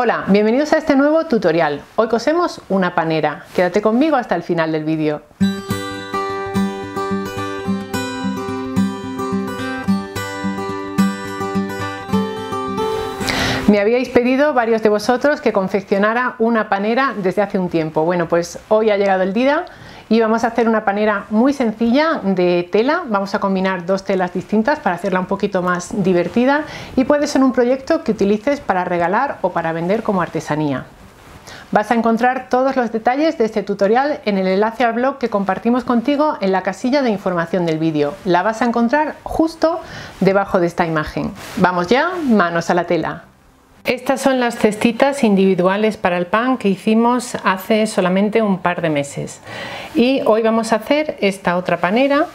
Hola, bienvenidos a este nuevo tutorial. Hoy cosemos una panera. Quédate conmigo hasta el final del vídeo. Me habíais pedido varios de vosotros que confeccionara una panera desde hace un tiempo. Bueno, pues hoy ha llegado el día y vamos a hacer una panera muy sencilla de tela. Vamos a combinar dos telas distintas para hacerla un poquito más divertida y puede ser un proyecto que utilices para regalar o para vender como artesanía. Vas a encontrar todos los detalles de este tutorial en el enlace al blog que compartimos contigo en la casilla de información del vídeo. La vas a encontrar justo debajo de esta imagen. Vamos ya, manos a la tela. Estas son las cestitas individuales para el pan que hicimos hace solamente un par de meses. Y hoy vamos a hacer esta otra panera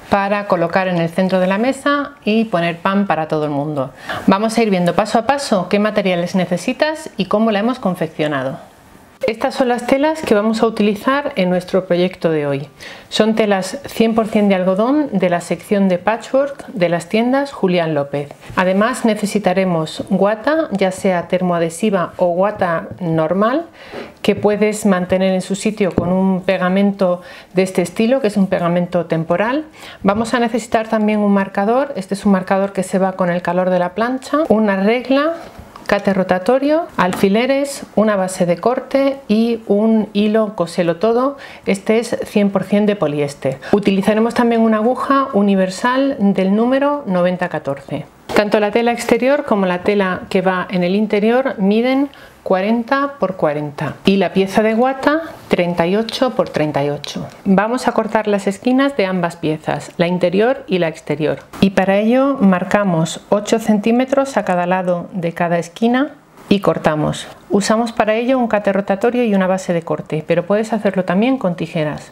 para colocar en el centro de la mesa y poner pan para todo el mundo. Vamos a ir viendo paso a paso qué materiales necesitas y cómo la hemos confeccionado. Estas son las telas que vamos a utilizar en nuestro proyecto de hoy. Son telas 100% de algodón de la sección de patchwork de las tiendas Julián López. Además necesitaremos guata, ya sea termoadhesiva o guata normal, que puedes mantener en su sitio con un pegamento de este estilo, que es un pegamento temporal. Vamos a necesitar también un marcador. Este es un marcador que se va con el calor de la plancha, una regla, cate rotatorio, alfileres, una base de corte y un hilo coselo todo. Este es 100% de poliéster. Utilizaremos también una aguja universal del número 9014. Tanto la tela exterior como la tela que va en el interior miden 40 x 40 y la pieza de guata 38 x 38. Vamos a cortar las esquinas de ambas piezas, la interior y la exterior, y para ello marcamos 8 centímetros a cada lado de cada esquina y cortamos. Usamos para ello un cate rotatorio y una base de corte, pero puedes hacerlo también con tijeras.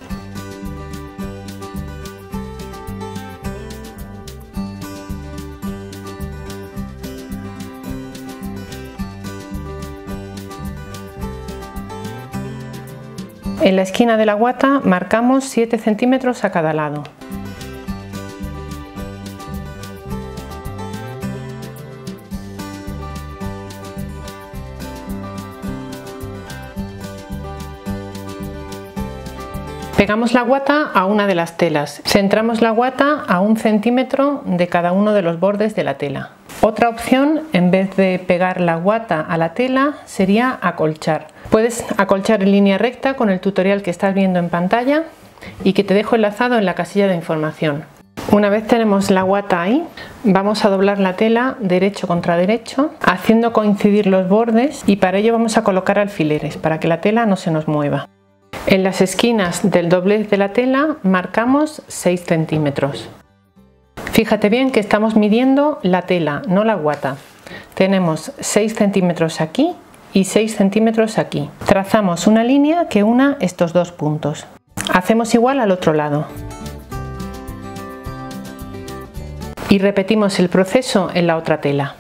En la esquina de la guata marcamos 7 centímetros a cada lado. Pegamos la guata a una de las telas. Centramos la guata a 1 centímetro de cada uno de los bordes de la tela. Otra opción, en vez de pegar la guata a la tela, sería acolchar. Puedes acolchar en línea recta con el tutorial que estás viendo en pantalla y que te dejo enlazado en la casilla de información. Una vez tenemos la guata ahí, vamos a doblar la tela derecho contra derecho, haciendo coincidir los bordes, y para ello vamos a colocar alfileres para que la tela no se nos mueva. En las esquinas del doblez de la tela marcamos 6 centímetros. Fíjate bien que estamos midiendo la tela, no la guata. Tenemos 6 centímetros aquí y 6 centímetros aquí. Trazamos una línea que una estos dos puntos. Hacemos igual al otro lado. Y repetimos el proceso en la otra tela.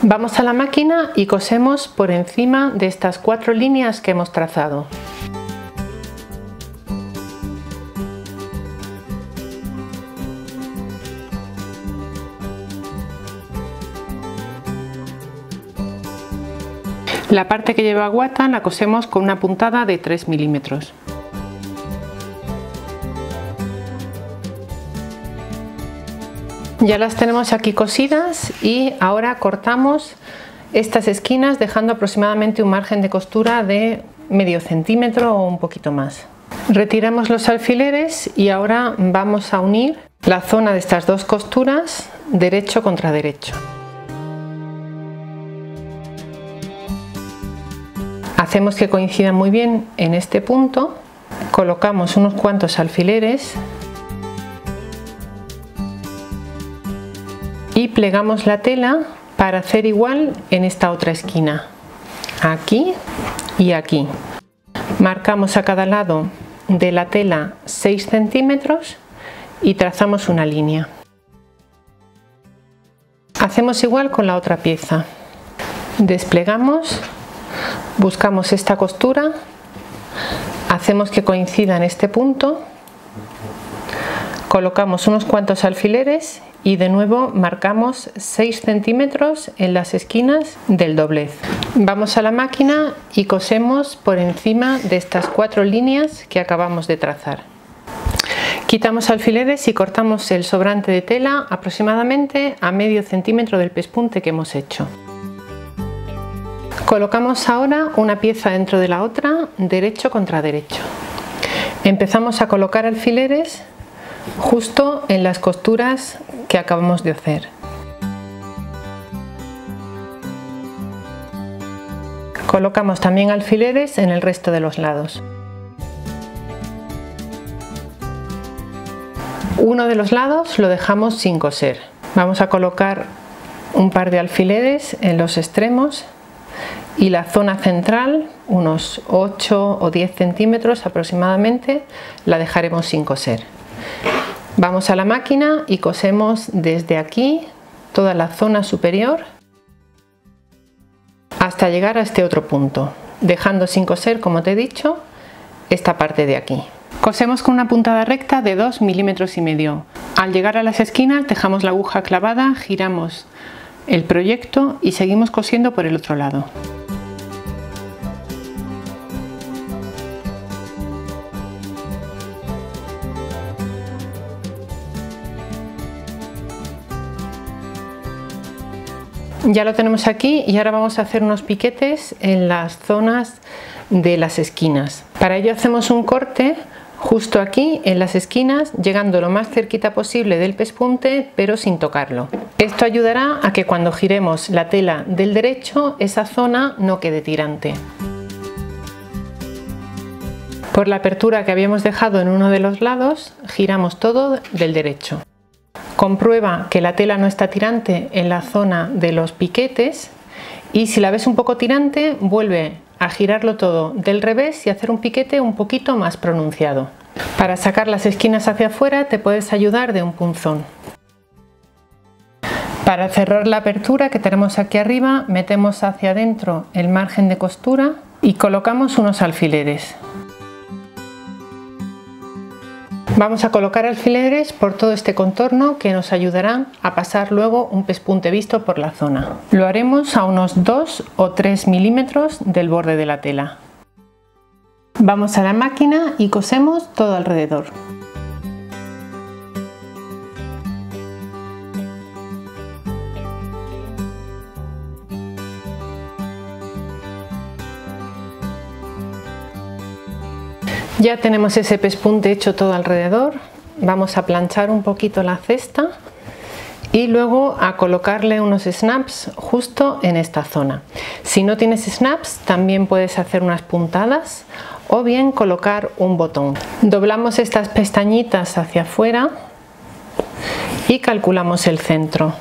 Vamos a la máquina y cosemos por encima de estas 4 líneas que hemos trazado. La parte que lleva guata la cosemos con una puntada de 3 milímetros. Ya las tenemos aquí cosidas y ahora cortamos estas esquinas dejando aproximadamente un margen de costura de medio centímetro o un poquito más. Retiramos los alfileres y ahora vamos a unir la zona de estas dos costuras derecho contra derecho. Hacemos que coincidan muy bien en este punto, colocamos unos cuantos alfileres y plegamos la tela para hacer igual en esta otra esquina, aquí y aquí. Marcamos a cada lado de la tela 6 centímetros y trazamos una línea. Hacemos igual con la otra pieza. Desplegamos, buscamos esta costura, hacemos que coincida en este punto, colocamos unos cuantos alfileres y de nuevo marcamos 6 centímetros en las esquinas del doblez. Vamos a la máquina y cosemos por encima de estas 4 líneas que acabamos de trazar. Quitamos alfileres y cortamos el sobrante de tela aproximadamente a medio centímetro del pespunte que hemos hecho. Colocamos ahora una pieza dentro de la otra, derecho contra derecho. Empezamos a colocar alfileres justo en las costuras que acabamos de hacer. Colocamos también alfileres en el resto de los lados. Uno de los lados lo dejamos sin coser. Vamos a colocar un par de alfileres en los extremos y la zona central, unos 8 o 10 centímetros aproximadamente, la dejaremos sin coser. Vamos a la máquina y cosemos desde aquí toda la zona superior hasta llegar a este otro punto, dejando sin coser, como te he dicho, esta parte de aquí. Cosemos con una puntada recta de 2,5 milímetros. Al llegar a las esquinas dejamos la aguja clavada, giramos el proyecto y seguimos cosiendo por el otro lado. Ya lo tenemos aquí y ahora vamos a hacer unos piquetes en las zonas de las esquinas. Para ello hacemos un corte justo aquí en las esquinas, llegando lo más cerquita posible del pespunte pero sin tocarlo. Esto ayudará a que cuando giremos la tela del derecho esa zona no quede tirante. Por la apertura que habíamos dejado en uno de los lados giramos todo del derecho. Comprueba que la tela no está tirante en la zona de los piquetes y si la ves un poco tirante, vuelve a girarlo todo del revés y hacer un piquete un poquito más pronunciado. Para sacar las esquinas hacia afuera te puedes ayudar de un punzón. Para cerrar la apertura que tenemos aquí arriba, metemos hacia adentro el margen de costura y colocamos unos alfileres. Vamos a colocar alfileres por todo este contorno que nos ayudarán a pasar luego un pespunte visto por la zona. Lo haremos a unos 2 o 3 milímetros del borde de la tela. Vamos a la máquina y cosemos todo alrededor. Ya tenemos ese pespunte hecho todo alrededor. Vamos a planchar un poquito la cesta y luego a colocarle unos snaps justo en esta zona. Si no tienes snaps, también puedes hacer unas puntadas o bien colocar un botón. Doblamos estas pestañitas hacia afuera y calculamos el centro.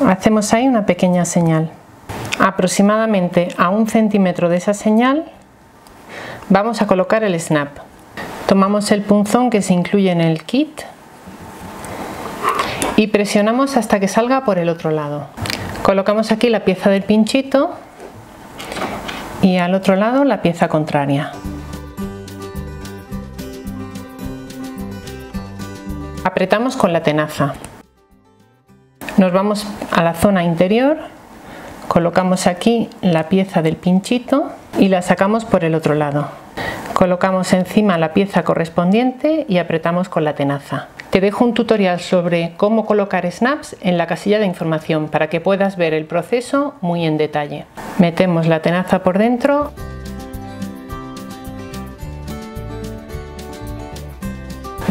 Hacemos ahí una pequeña señal. Aproximadamente a 1 centímetro de esa señal vamos a colocar el snap. Tomamos el punzón que se incluye en el kit y presionamos hasta que salga por el otro lado. Colocamos aquí la pieza del pinchito y al otro lado la pieza contraria. Apretamos con la tenaza. Nos vamos a la zona interior, colocamos aquí la pieza del pinchito y la sacamos por el otro lado. Colocamos encima la pieza correspondiente y apretamos con la tenaza. Te dejo un tutorial sobre cómo colocar snaps en la casilla de información para que puedas ver el proceso muy en detalle. Metemos la tenaza por dentro.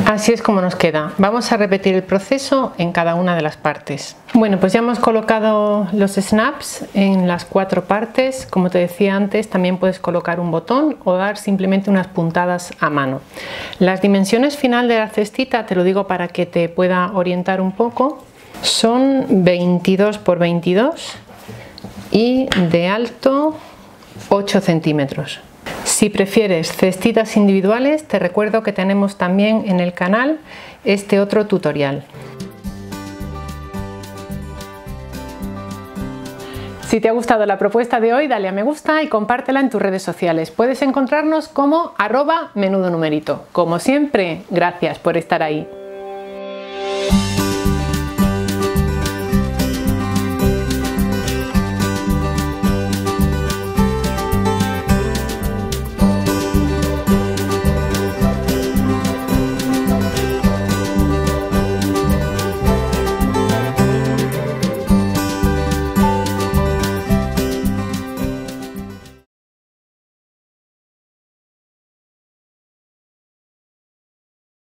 Así es como nos queda. Vamos a repetir el proceso en cada una de las partes. Bueno, pues ya hemos colocado los snaps en las 4 partes. Como te decía antes, también puedes colocar un botón o dar simplemente unas puntadas a mano. Las dimensiones final de la cestita, te lo digo para que te pueda orientar un poco, son 22 por 22 y de alto 8 centímetros. Si prefieres cestitas individuales, te recuerdo que tenemos también en el canal este otro tutorial. Si te ha gustado la propuesta de hoy, dale a me gusta y compártela en tus redes sociales. Puedes encontrarnos como @menudonumerito. Como siempre, gracias por estar ahí.